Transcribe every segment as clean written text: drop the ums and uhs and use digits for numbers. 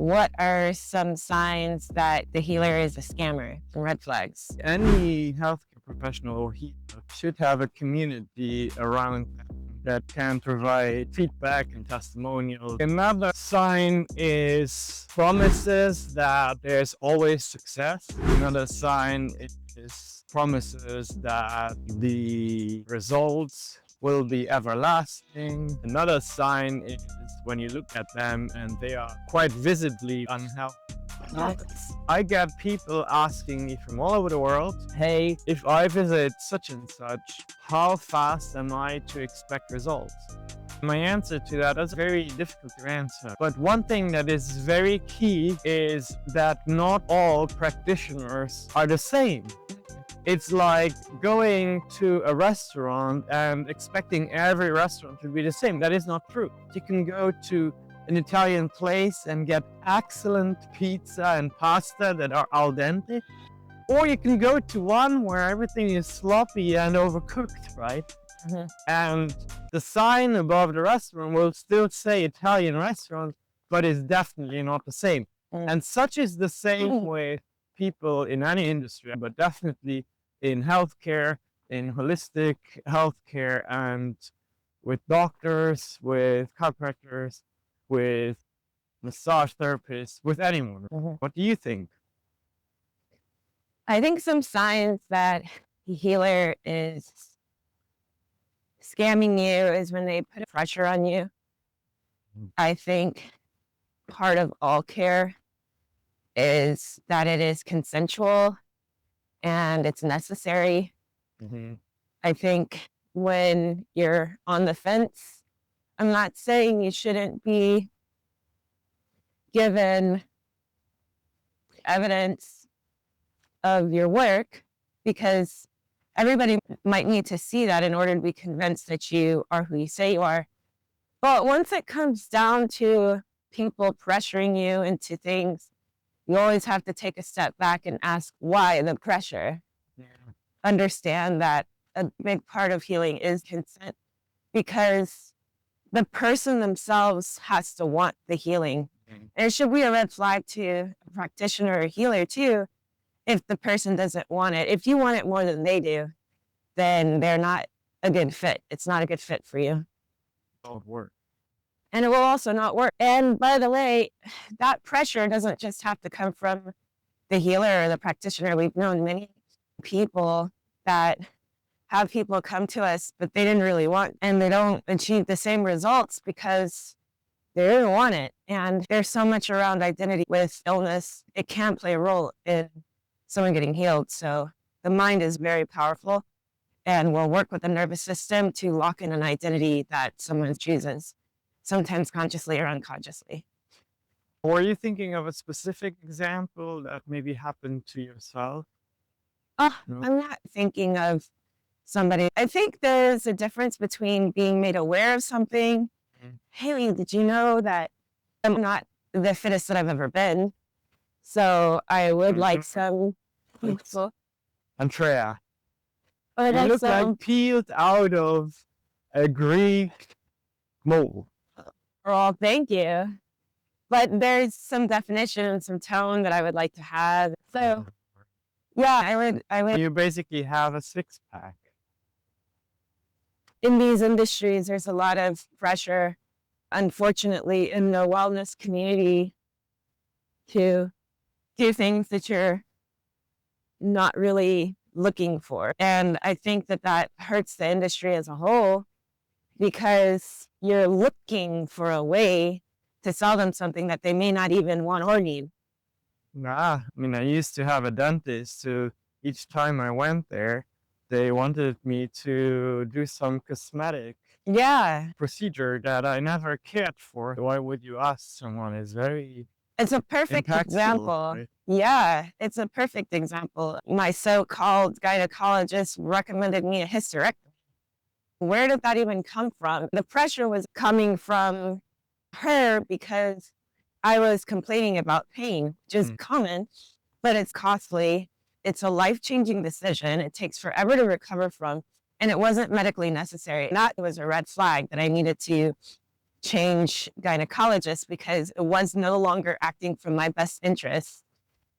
What are some signs that the healer is a scammer? Some red flags. Any healthcare professional or healer should have a community around them that can provide feedback and testimonials. Another sign is promises that there's always success. Another sign is promises that the results will be everlasting. Another sign is when you look at them and they are quite visibly unhealthy. I get people asking me from all over the world, hey, if I visit such and such, how fast am I to expect results? My answer to that is very difficult to answer. But one thing that is very key is that not all practitioners are the same. It's like going to a restaurant and expecting every restaurant to be the same. That is not true. You can go to an Italian place and get excellent pizza and pasta that are al dente, or you can go to one where everything is sloppy and overcooked, right? Mm-hmm. And the sign above the restaurant will still say Italian restaurant, but it's definitely not the same. And such is the same with people in any industry, but definitely in healthcare, in holistic healthcare, and with doctors, with chiropractors, with massage therapists, with anyone. What do you think? I think some signs that the healer is scamming you is when they put pressure on you. I think part of all care is that it is consensual and it's necessary. I think when you're on the fence, I'm not saying you shouldn't be given evidence of your work, because everybody might need to see that in order to be convinced that you are who you say you are. But once it comes down to people pressuring you into things, you always have to take a step back and ask why the pressure. Understand that a big part of healing is consent, because the person themselves has to want the healing. And it should be a red flag to a practitioner or healer too, if the person doesn't want it. If you want it more than they do, then they're not a good fit. It's not a good fit for you. It won't work. And it will also not work. And by the way, that pressure doesn't just have to come from the healer or the practitioner. We've known many people that have people come to us, but they didn't really want, and they don't achieve the same results because they didn't want it. And there's so much around identity with illness. It can play a role in someone getting healed. So the mind is very powerful and will work with the nervous system to lock in an identity that someone chooses, sometimes consciously or unconsciously. Were you thinking of a specific example that maybe happened to yourself? No? I'm not thinking of somebody. I think there's a difference between being made aware of something. Hey, did you know that I'm not the fittest that I've ever been? So I would like some people. Andrea, Or you look like peeled out of a Greek mold. Oh, thank you. But there's some definition and some tone that I would like to have. So yeah, I would. You basically have a six-pack. In these industries, there's a lot of pressure, unfortunately, in the wellness community to do things that you're not really looking for. And I think that that hurts the industry as a whole, because you're looking for a way to sell them something that they may not even want or need. I used to have a dentist who, each time I went there, they wanted me to do some cosmetic procedure that I never cared for. Why would you ask someone? It's a perfect example. Right? Yeah, it's a perfect example. My so-called gynecologist recommended me a hysterectomy. Where did that even come from? The pressure was coming from her because I was complaining about pain, which is common, but it's costly. It's a life-changing decision. It takes forever to recover from, and it wasn't medically necessary. That was a red flag that I needed to change gynecologists because it was no longer acting from my best interest.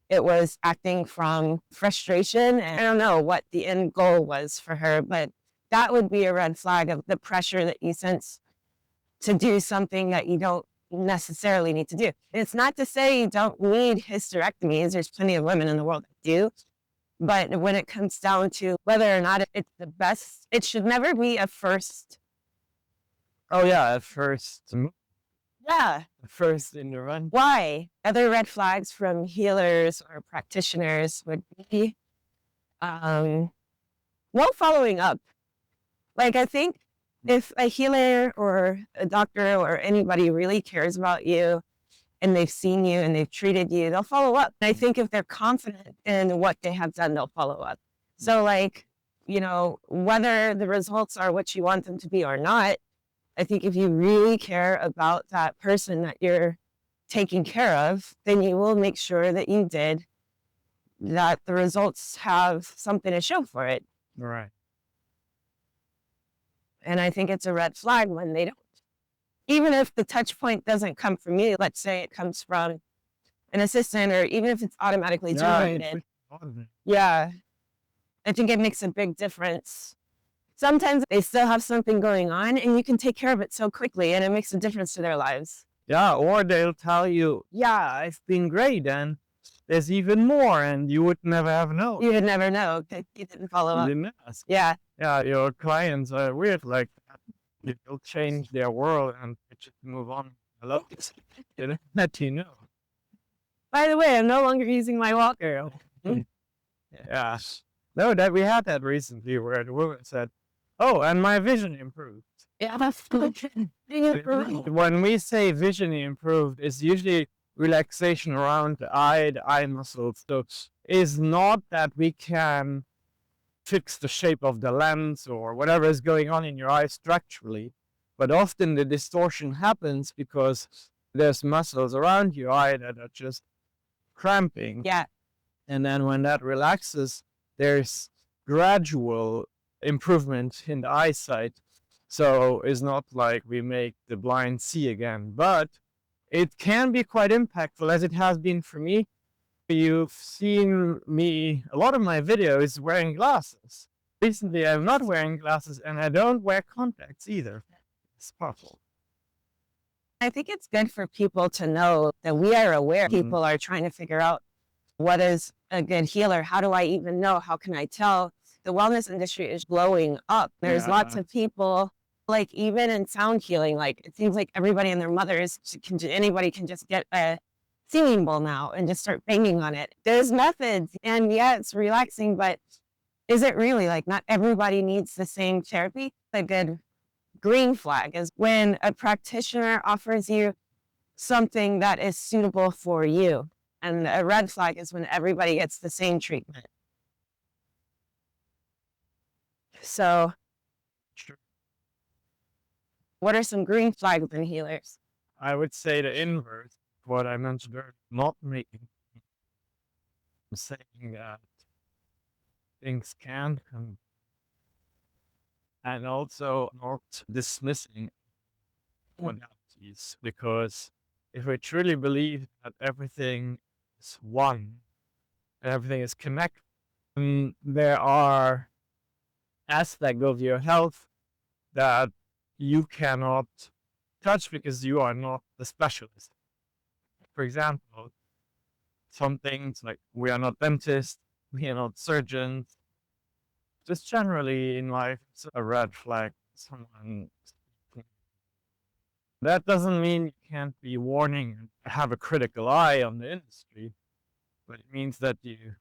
It was acting from frustration. And I don't know what the end goal was for her, but that would be a red flag of the pressure that you sense to do something that you don't necessarily need to do. It's not to say you don't need hysterectomies. There's plenty of women in the world that do. But when it comes down to whether or not it's the best, it should never be a first. Oh yeah, at first. Yeah. First in the run. Why? Other red flags from healers or practitioners would be well, following up. Like, I think if a healer or a doctor or anybody really cares about you and they've seen you and they've treated you, they'll follow up. And I think if they're confident in what they have done, they'll follow up. So, like, whether the results are what you want them to be or not, I think if you really care about that person that you're taking care of, then you will make sure that you did, that the results have something to show for it. Right. And I think it's a red flag when they don't. Even if the touch point doesn't come from you, let's say it comes from an assistant, or even if it's automatically generated. Yeah. I think it makes a big difference. Sometimes they still have something going on and you can take care of it so quickly and it makes a difference to their lives. Yeah, or they'll tell you, yeah, I've been great and there's even more, and you would never have known. You would never know because you didn't follow up. You didn't ask. Yeah. Yeah, your clients are weird like that. You'll change their world and just move on. I love this. Didn't let you know. By the way, I'm no longer using my walker. Yeah. No, that we had that recently where the woman said, oh, and my vision improved. Yeah, that's good. When we say vision improved, it's usually relaxation around the eye muscles. So it's not that we can fix the shape of the lens or whatever is going on in your eye structurally, but often the distortion happens because there's muscles around your eye that are just cramping. Yeah. And then when that relaxes, there's gradual improvement in the eyesight. So it's not like we make the blind see again, but it can be quite impactful, as it has been for me. You've seen me, a lot of my videos wearing glasses. Recently, I'm not wearing glasses and I don't wear contacts either. It's powerful. I think it's good for people to know that we are aware. People are trying to figure out what is a good healer. How do I even know? How can I tell? The wellness industry is blowing up. There's lots of people, like even in sound healing, like it seems like everybody and their mothers, anybody can just get a singing bowl now and just start banging on it. There's methods, and yeah, it's relaxing, but is it really? Like, not everybody needs the same therapy. A good green flag is when a practitioner offers you something that is suitable for you. And a red flag is when everybody gets the same treatment. So, what are some green flags in healers? I would say the inverse, what I mentioned earlier, not making, saying that things can come, and also not dismissing modalities, because if we truly believe that everything is one, and everything is connected, there are aspects of your health that you cannot touch because you are not the specialist. For example, some things like we are not dentists, we are not surgeons. Just generally in life, it's a red flag. That doesn't mean you can't be warning and have a critical eye on the industry, but it means that you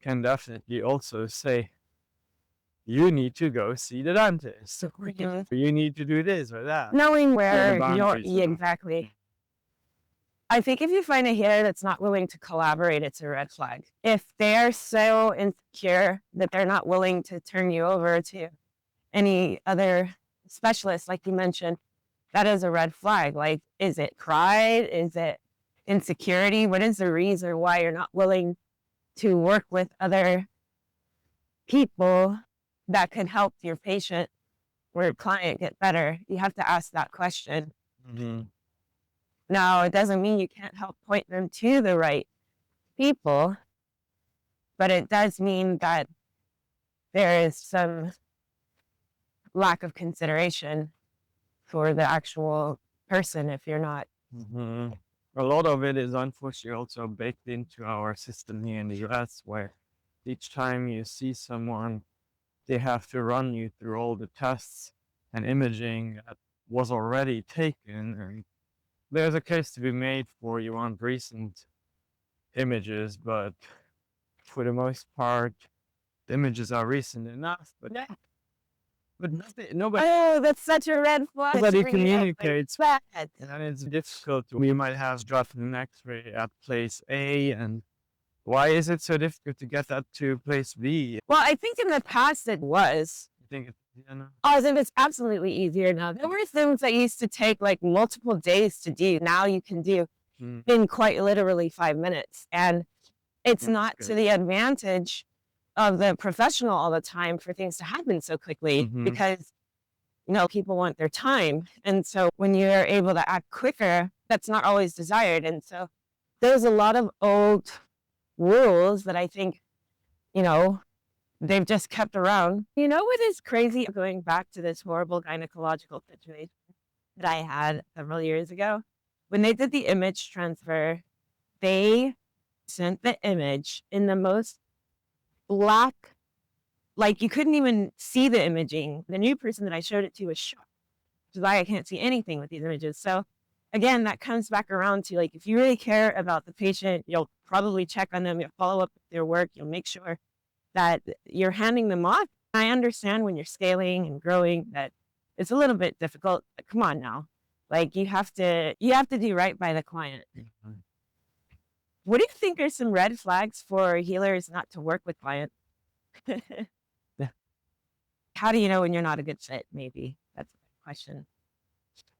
can definitely also say, you need to go see the dentist. You need to do this or that. Knowing where you're, exactly. I think if you find a healer that's not willing to collaborate, it's a red flag. If they're so insecure that they're not willing to turn you over to any other specialist, like you mentioned, that is a red flag. Like, is it pride? Is it insecurity? What is the reason why you're not willing to work with other people that could help your patient or client get better? You have to ask that question. Mm-hmm. Now, it doesn't mean you can't help point them to the right people, but it does mean that there is some lack of consideration for the actual person if you're not. Mm-hmm. A lot of it is unfortunately also baked into our system here in the US, where each time you see someone, they have to run you through all the tests and imaging that was already taken. And there's a case to be made for you want recent images, but for the most part, the images are recent enough. But yeah, but nobody Oh, that's such a red flag. nobody for you. Like, communicates. that. And it's difficult. We might have drafted an X-ray at place A, and why is it so difficult to get that to place B? Well, I think in the past it was. You think it's, you know? As if it's absolutely easier now. There were things that used to take like multiple days to do. Now you can do in quite literally 5 minutes. And it's not to the advantage of the professional all the time for things to happen so quickly because, people want their time. And so when you're able to act quicker, that's not always desired. And so there's a lot of old rules that I think, they've just kept around. You know what is crazy? Going back to this horrible gynecological situation that I had several years ago, when they did the image transfer, they sent the image in the most black, like you couldn't even see the imaging. The new person that I showed it to was shocked, which is why I can't see anything with these images. So again, that comes back around to like, if you really care about the patient, you'll probably check on them, you'll follow up with their work, you'll make sure that you're handing them off. I understand when you're scaling and growing that it's a little bit difficult. But come on now. Like you have to do right by the client. What do you think are some red flags for healers not to work with clients? How do you know when you're not a good fit? Maybe that's a question.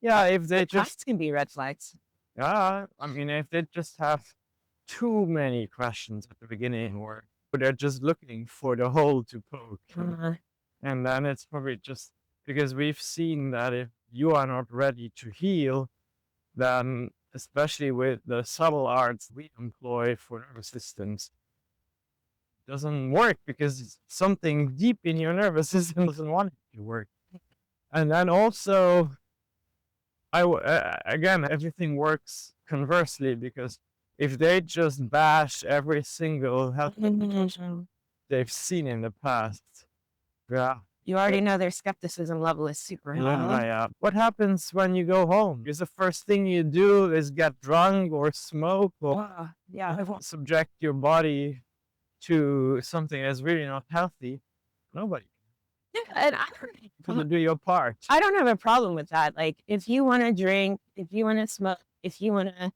Yeah, if they just can be red flags. I mean, if they just have too many questions at the beginning, or they're just looking for the hole to poke, and then it's probably just because we've seen that if you are not ready to heal, then especially with the subtle arts we employ for nervous systems, doesn't work because something deep in your nervous system doesn't want it to work. And then also, again, everything works conversely, because if they just bash every single health they've seen in the past, you already know their skepticism level is super high. What happens when you go home? Is the first thing you do is get drunk or smoke or subject your body to something that's really not healthy? Nobody. Yeah, and to do your part. I don't have a problem with that. Like, if you want to drink, if you want to smoke, if you want to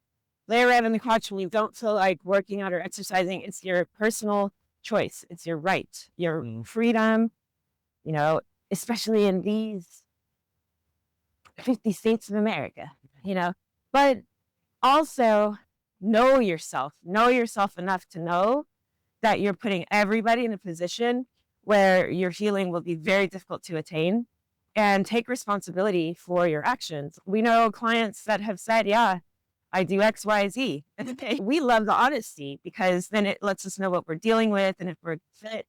lay around on the couch when you don't feel like working out or exercising, it's your personal choice. It's your right, your freedom, especially in these 50 states of America, but also know yourself enough to know that you're putting everybody in a position where your healing will be very difficult to attain, and take responsibility for your actions. We know clients that have said, yeah, I do X, Y, Z. We love the honesty because then it lets us know what we're dealing with and if we're fit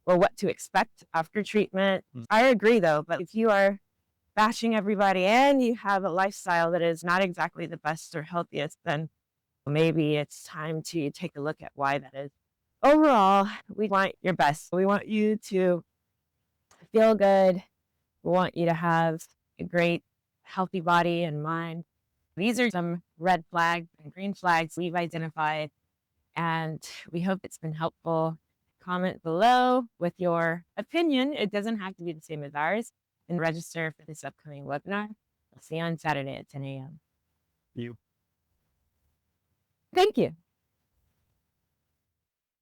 or what to expect after treatment. I agree though, but if you are bashing everybody and you have a lifestyle that is not exactly the best or healthiest, then maybe it's time to take a look at why that is. Overall, we want your best. We want you to feel good. We want you to have a great, healthy body and mind. These are some red flags and green flags we've identified, and we hope it's been helpful. Comment below with your opinion. It doesn't have to be the same as ours, and register for this upcoming webinar. I'll see you on Saturday at 10 a.m. You. Thank you.